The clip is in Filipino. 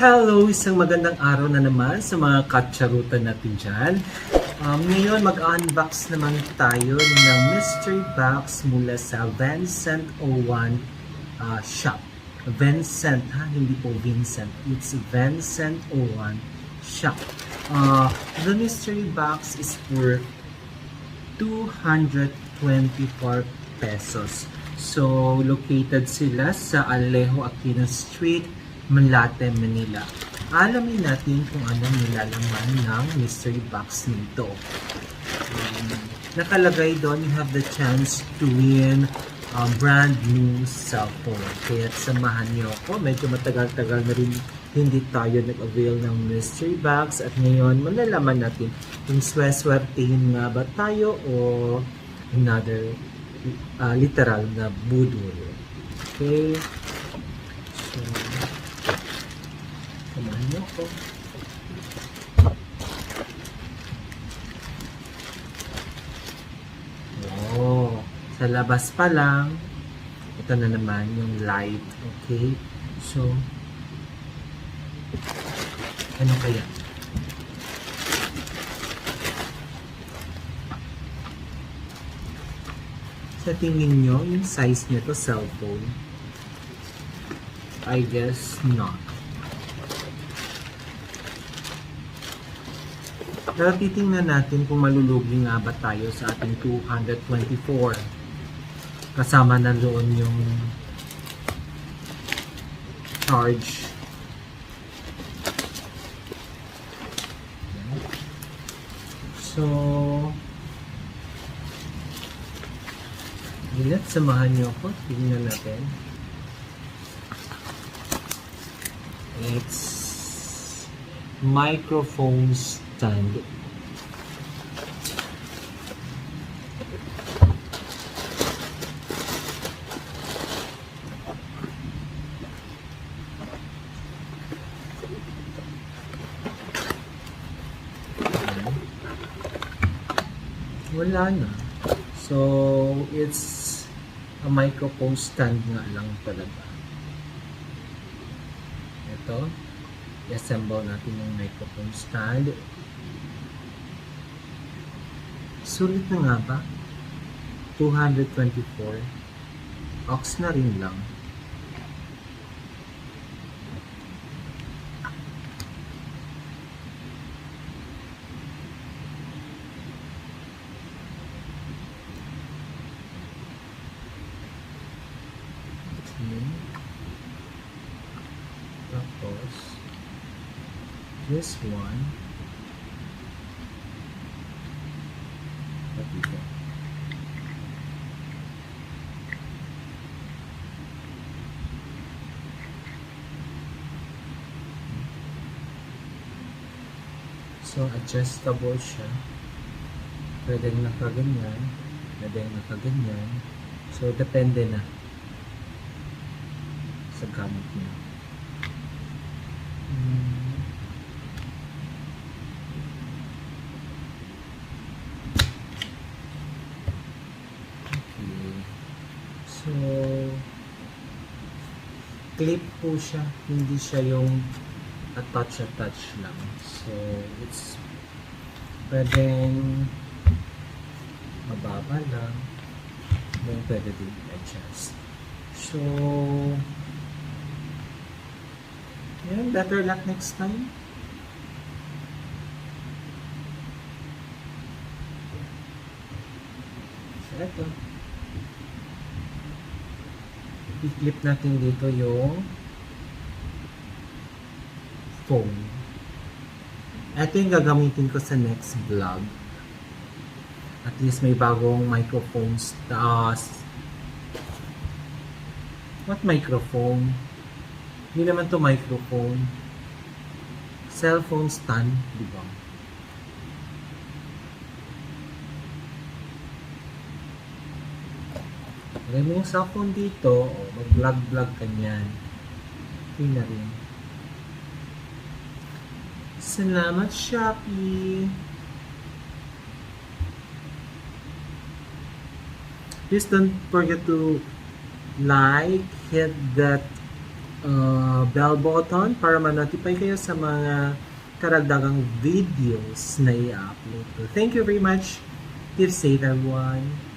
Hello! Isang magandang araw na naman sa mga kacharutan natin dyan. Ngayon, mag-unbox naman tayo ng mystery box mula sa Vincent01 shop. Vincent, ha? Hindi po Vincent. It's Vincent01 shop. The mystery box is worth 224 pesos. So, located sila sa Alejo Aquino Street, Malate, Manila. Alamin natin kung anong nilalaman ng mystery box nito. Nakalagay doon, you have the chance to win brand new cellphone. Kaya samahan niyo ako. Medyo matagal-tagal na rin hindi tayo nag-avail ng mystery box. At ngayon, malalaman natin kung sweswertehin nga ba tayo o another literal na budol. Okay. So, samahan niyo ako. Oh, sa labas pa lang, ito na naman yung light. Okay. So, ano kaya? Sa tingin nyo, yung size nito cellphone? I guess not. Pero titingnan natin kung malulugi nga ba tayo sa ating 224. Kasama na doon yung charge. So, let's samahan niyo ako. Tingnan natin. It's microphone stand. Wala na. So, it's a microphone stand nga lang talaga. Ito. I-assemble natin yung microphone stand. Sulit na nga ba? 224. Aux na rin lang. Tapos this one dito. So adjustable siya. Pwedeng nakaganyan, pwedeng nakaganyan. So depende na sa gamit niyo. Okay. So, clip po siya. Hindi siya yung attach lang. So, it's pwedeng mababa lang. Then, pwede din adjust. So, yeah, better luck next time. So, ito. I-clip natin dito yung phone. Ito yung gagamitin ko sa next vlog. At least may bagong microphones. What microphone? Hindi naman to microphone. Cellphone stand, di ba? Lagay mo yung cellphone dito, o mag-vlog-vlog ka niyan. Okay na rin. Salamat, Shopee! Please don't forget to like, hit that bell button para ma-notify kayo sa mga karagdagang videos na i-upload ko. Thank you very much. Keep safe everyone.